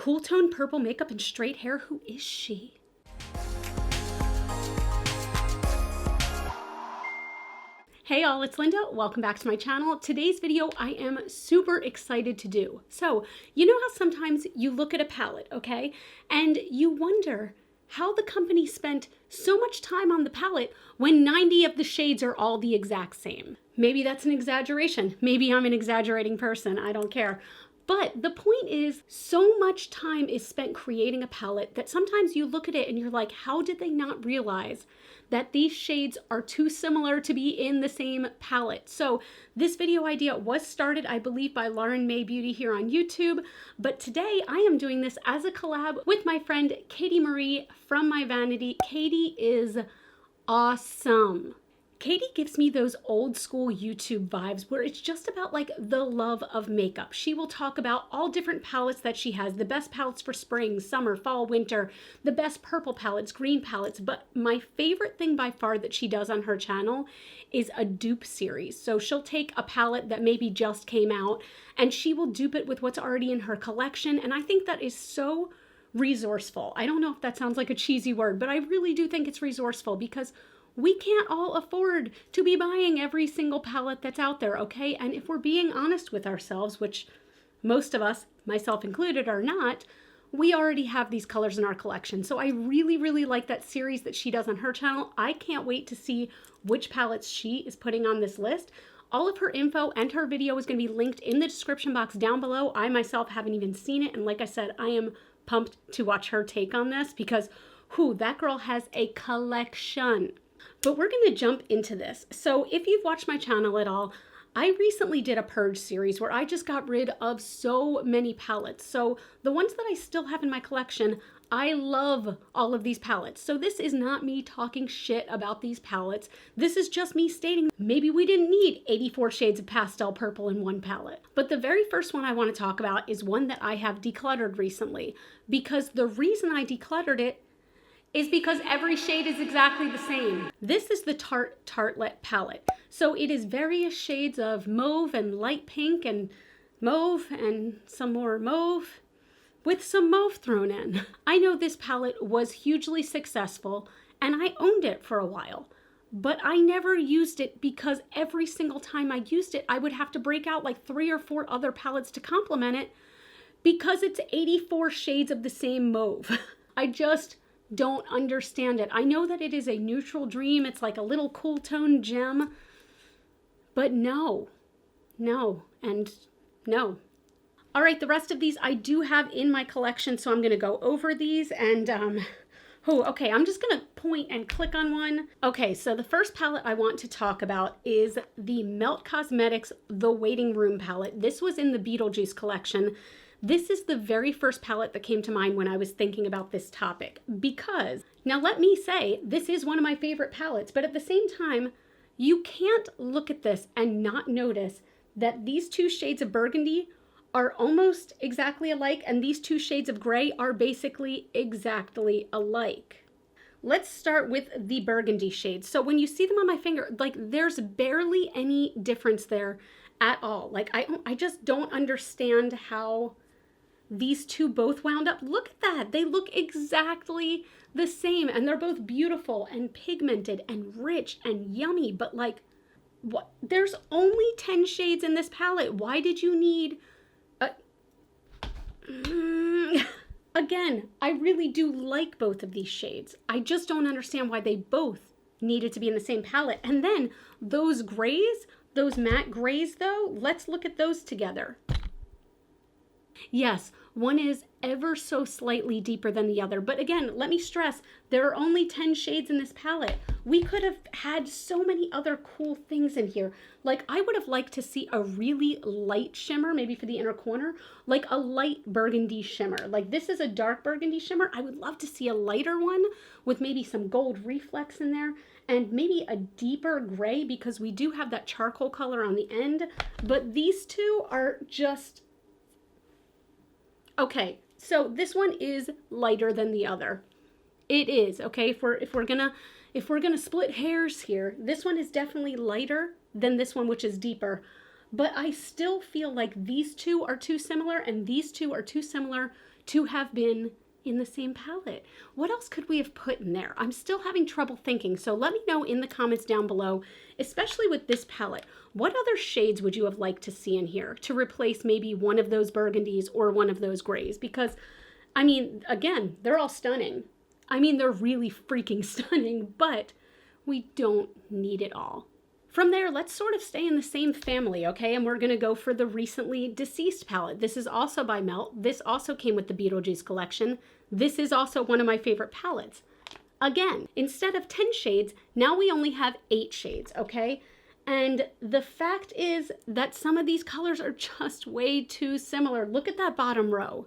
Cool tone purple makeup and straight hair. Who is she? Hey all, it's Linda. Welcome back to my channel. Today's video I am super excited to do. So, you know how sometimes you look at a palette, okay, and you wonder how the company spent so much time on the palette when 90 of the shades are all the exact same. Maybe that's an exaggeration. Maybe I'm an exaggerating person. I don't care. But the point is, so much time is spent creating a palette that sometimes you look at it and you're like, how did they not realize that these shades are too similar to be in the same palette? So this video idea was started, I believe, by Lauren May Beauty here on YouTube. But today I am doing this as a collab with my friend Katie Marie from My Vanity. Katie is awesome. Katie gives me those old school YouTube vibes where it's just about like the love of makeup. She will talk about all different palettes that she has, the best palettes for spring, summer, fall, winter, the best purple palettes, green palettes. But my favorite thing by far that she does on her channel is a dupe series. So she'll take a palette that maybe just came out and she will dupe it with what's already in her collection. And I think that is so resourceful. I don't know if that sounds like a cheesy word, but I really do think it's resourceful because we can't all afford to be buying every single palette that's out there, okay? And if we're being honest with ourselves, which most of us, myself included, are not, we already have these colors in our collection. So I really, really like that series that she does on her channel. I can't wait to see which palettes she is putting on this list. All of her info and her video is going to be linked in the description box down below. I myself haven't even seen it. And like I said, I am pumped to watch her take on this because, whew, that girl has a collection. But we're going to jump into this. So if you've watched my channel at all, I recently did a purge series where I just got rid of so many palettes. So the ones that I still have in my collection, I love all of these palettes. So this is not me talking shit about these palettes. This is just me stating maybe we didn't need 84 shades of pastel purple in one palette. But the very first one I want to talk about is one that I have decluttered recently, because the reason I decluttered it is because every shade is exactly the same. This is the Tarte Tartlet palette. So it is various shades of mauve and light pink and mauve and some more mauve with some mauve thrown in. I know this palette was hugely successful and I owned it for a while, but I never used it because every single time I used it, I would have to break out like 3 or 4 other palettes to complement it because it's 84 shades of the same mauve. I just don't understand it. I know that it is a neutral dream. It's like a little cool tone gem, but no, and no. All right, the rest of these I do have in my collection, so I'm going to go over these and, okay, I'm just going to point and click on one. Okay, so the first palette I want to talk about is the Mel Cosmetics The Waiting Room palette. This was in the Beetlejuice collection. This is the very first palette that came to mind when I was thinking about this topic, because, now let me say, this is one of my favorite palettes, but at the same time, you can't look at this and not notice that these 2 shades of burgundy are almost exactly alike, and these 2 shades of gray are basically exactly alike. Let's start with the burgundy shades. So when you see them on my finger, like there's barely any difference there at all. Like I just don't understand how these 2 both wound up. Look at that. They look exactly the same and they're both beautiful and pigmented and rich and yummy. But like, what? There's only 10 shades in this palette. Why did you need Again, I really do like both of these shades. I just don't understand why they both needed to be in the same palette. And then those grays, those matte grays though, let's look at those together. Yes, one is ever so slightly deeper than the other. But again, let me stress, there are only 10 shades in this palette. We could have had so many other cool things in here. Like I would have liked to see a really light shimmer, maybe for the inner corner, like a light burgundy shimmer. Like this is a dark burgundy shimmer. I would love to see a lighter one with maybe some gold reflex in there and maybe a deeper gray, because we do have that charcoal color on the end. But these 2 are just... Okay, so this one is lighter than the other. It is, okay? If we're gonna split hairs here, this one is definitely lighter than this one, which is deeper. But I still feel like these 2 are too similar and these 2 are too similar to have been in the same palette. What else could we have put in there? I'm still having trouble thinking. So let me know in the comments down below, especially with this palette, what other shades would you have liked to see in here to replace maybe one of those burgundies or one of those grays? Because, I mean, again, they're all stunning. I mean, they're really freaking stunning, but we don't need it all. From there, let's sort of stay in the same family, okay? And we're gonna go for the recently deceased palette. This is also by Mel. This also came with the Beetlejuice collection. This is also one of my favorite palettes. Again, instead of 10 shades, now we only have 8 shades, okay? And the fact is that some of these colors are just way too similar. Look at that bottom row.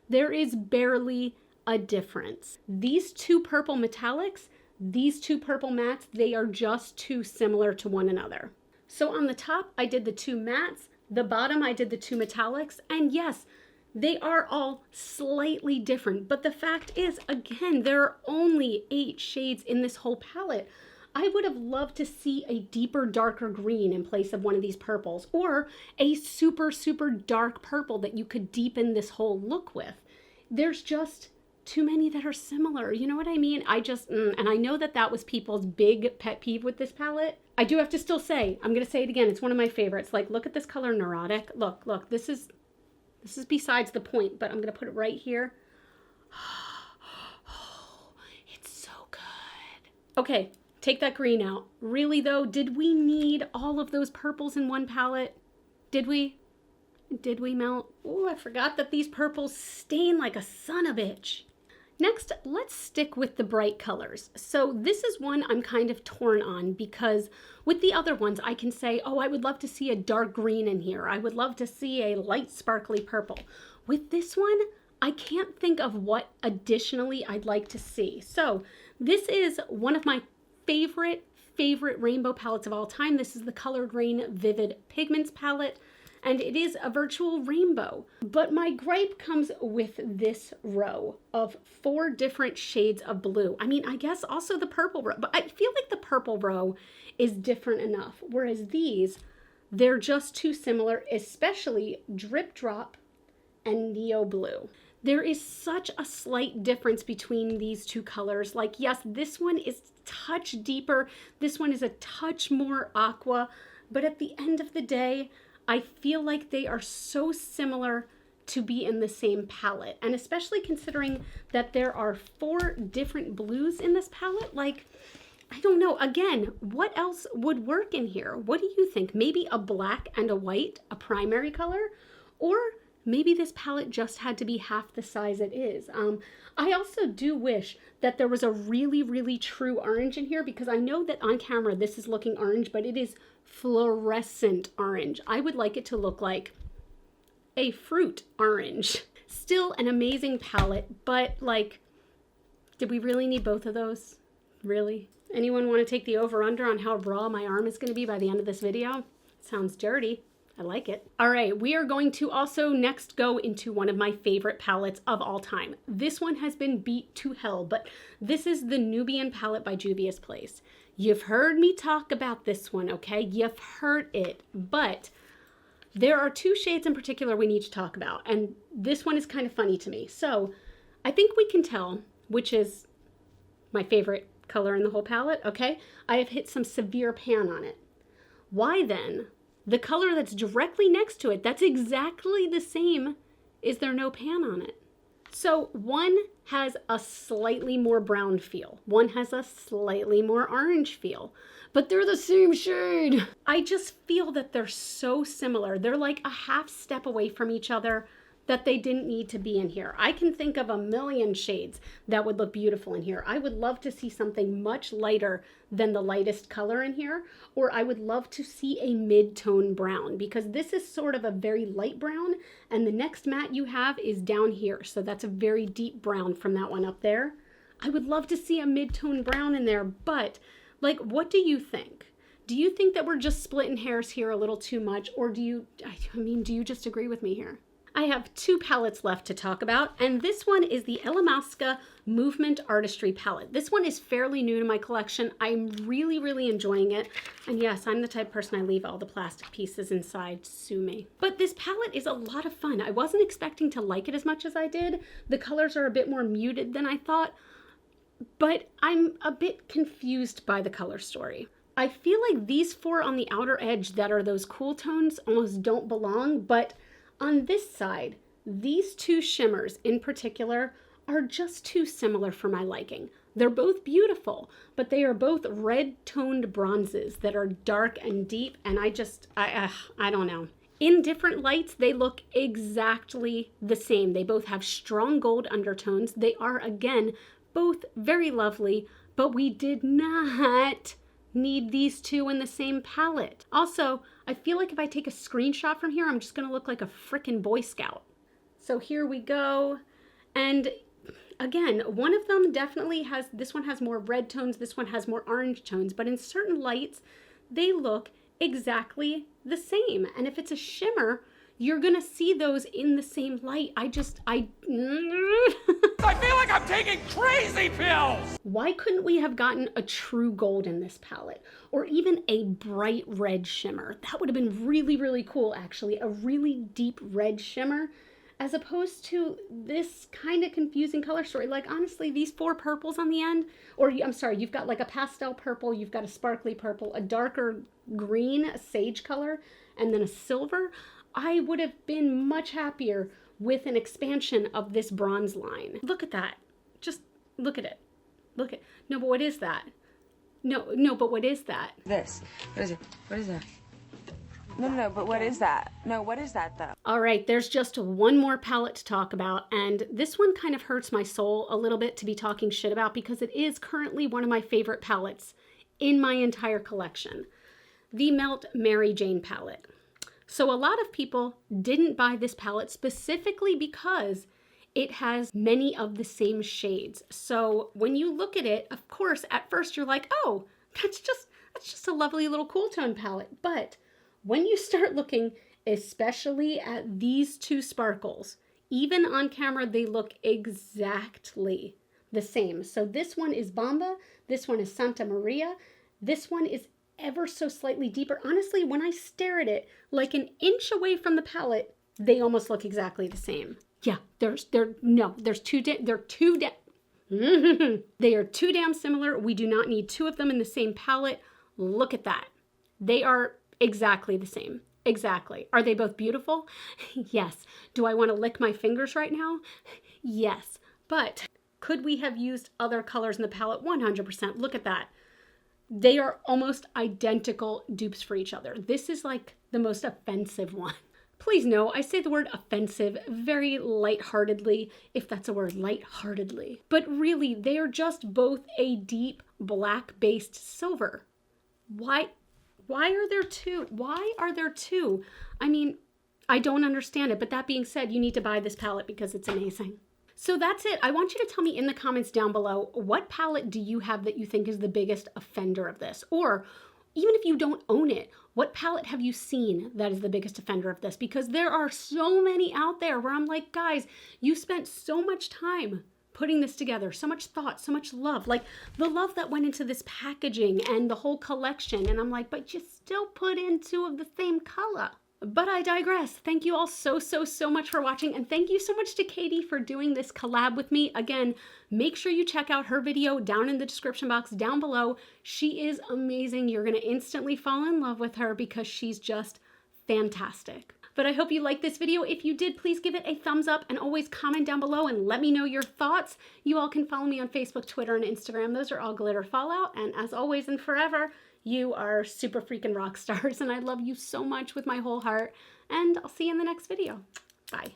There is barely a difference. These 2 purple metallics, these 2 purple mattes, they are just too similar to one another. So on the top, I did the 2 mattes. The bottom, I did the 2 metallics. And yes, they are all slightly different. But the fact is, again, there are only 8 shades in this whole palette. I would have loved to see a deeper, darker green in place of one of these purples, or a super, super dark purple that you could deepen this whole look with. There's just too many that are similar. You know what I mean? And I know that that was people's big pet peeve with this palette. I do have to still say, I'm going to say it again, it's one of my favorites. Like, look at this color, Neurotic. Look, this is besides the point, but I'm going to put it right here. Oh, it's so good. Okay, take that green out. Really though, did we need all of those purples in one palette? Did we? Did we, Mel? Oh, I forgot that these purples stain like a son of a bitch. Next, let's stick with the bright colors. So this is one I'm kind of torn on because with the other ones, I can say, oh, I would love to see a dark green in here. I would love to see a light sparkly purple. With this one, I can't think of what additionally I'd like to see. So this is one of my favorite rainbow palettes of all time. This is the Colored Rain Vivid Pigments palette. And it is a virtual rainbow. But my gripe comes with this row of 4 different shades of blue. I mean, I guess also the purple row, but I feel like the purple row is different enough. Whereas these, they're just too similar, especially Drip Drop and Neo Blue. There is such a slight difference between these 2 colors. Like, yes, this one is a touch deeper. This one is a touch more aqua. But at the end of the day, I feel like they are so similar to be in the same palette. And especially considering that there are 4 different blues in this palette, like, I don't know. Again, what else would work in here? What do you think? Maybe a black and a white, a primary color? Or maybe this palette just had to be half the size it is. I also do wish that there was a really, really true orange in here because I know that on camera this is looking orange, but it is fluorescent orange. I would like it to look like a fruit orange. Still an amazing palette, but like, did we really need both of those? Really? Anyone want to take the over-under on how raw my arm is going to be by the end of this video? Sounds dirty. I like it. All right, we are going to also next go into one of my favorite palettes of all time. This one has been beat to hell, but this is the Nubian palette by Juvia's Place. You've heard me talk about this one, okay? You've heard it, but there are 2 shades in particular we need to talk about, and this one is kind of funny to me. So I think we can tell which is my favorite color in the whole palette, okay? I have hit some severe pan on it. Why then? The color that's directly next to it, that's exactly the same. Is there no pan on it? So one has a slightly more brown feel. One has a slightly more orange feel, but they're the same shade. I just feel that they're so similar. They're like a half step away from each other that they didn't need to be in here. I can think of a million shades that would look beautiful in here. I would love to see something much lighter than the lightest color in here, or I would love to see a mid-tone brown because this is sort of a very light brown and the next matte you have is down here. So that's a very deep brown from that one up there. I would love to see a mid-tone brown in there, but like, what do you think? Do you think that we're just splitting hairs here a little too much, or do you, I mean, do you just agree with me here? I have 2 palettes left to talk about, and this one is the Elamasca Movement Artistry palette. This one is fairly new to my collection. I'm really enjoying it. And yes, I'm the type of person I leave all the plastic pieces inside. Sue me. But this palette is a lot of fun. I wasn't expecting to like it as much as I did. The colors are a bit more muted than I thought, but I'm a bit confused by the color story. I feel like these 4 on the outer edge that are those cool tones almost don't belong, but on this side, these 2 shimmers in particular are just too similar for my liking. They're both beautiful, but they are both red-toned bronzes that are dark and deep, and I don't know. In different lights, they look exactly the same. They both have strong gold undertones. They are, again, both very lovely, but we did not need these 2 in the same palette. Also, I feel like if I take a screenshot from here, I'm just gonna look like a frickin' Boy Scout. So here we go. And again, one of them definitely has, this one has more red tones, this one has more orange tones, but in certain lights, they look exactly the same. And if it's a shimmer, you're gonna see those in the same light. I feel like I'm taking crazy pills! Why couldn't we have gotten a true gold in this palette? Or even a bright red shimmer? That would have been really cool, actually. A really deep red shimmer, as opposed to this kind of confusing color story. Like, honestly, these 4 purples on the end, or I'm sorry, you've got like a pastel purple, you've got a sparkly purple, a darker green, a sage color, and then a silver. I would have been much happier with an expansion of this bronze line. Look at that. Just look at it. Look at, no, but what is that? No, but what is that? This. What is it? What is that? No, but what is that? No, what is that though? All right, there's just one more palette to talk about, and this one kind of hurts my soul a little bit to be talking shit about because it is currently one of my favorite palettes in my entire collection. The Melt Mary Jane palette. So a lot of people didn't buy this palette specifically because it has many of the same shades. So when you look at it, of course, at first you're like, oh, that's just a lovely little cool tone palette. But when you start looking, especially at these 2 sparkles, even on camera, they look exactly the same. So this one is Bamba, this one is Santa Maria, this one is ever so slightly deeper. Honestly, when I stare at it, like an inch away from the palette, they almost look exactly the same. Yeah, they are too damn similar. We do not need 2 of them in the same palette. Look at that. They are exactly the same. Exactly. Are they both beautiful? Yes. Do I want to lick my fingers right now? Yes. But could we have used other colors in the palette? 100%. Look at that. They are almost identical dupes for each other. This is like the most offensive one. Please know, I say the word offensive very lightheartedly, if that's a word, lightheartedly. But really, they are just both a deep black-based silver. Why are there 2? Why are there 2? I mean, I don't understand it, but that being said, you need to buy this palette because it's amazing. So that's it. I want you to tell me in the comments down below, what palette do you have that you think is the biggest offender of this? Or even if you don't own it, what palette have you seen that is the biggest offender of this? Because there are so many out there where I'm like, guys, you spent so much time putting this together, so much thought, so much love, like the love that went into this packaging and the whole collection. And I'm like, but you still put in 2 of the same color. But I digress. Thank you all so much for watching, and thank you so much to Katie for doing this collab with me. Again, make sure you check out her video down in the description box down below. She is amazing. You're gonna instantly fall in love with her because she's just fantastic. But I hope you liked this video. If you did, please give it a thumbs up and always comment down below and let me know your thoughts. You all can follow me on Facebook, Twitter, and Instagram. Those are all GlitterFallout, and as always and forever, you are super freaking rock stars, and I love you so much with my whole heart, and I'll see you in the next video. Bye.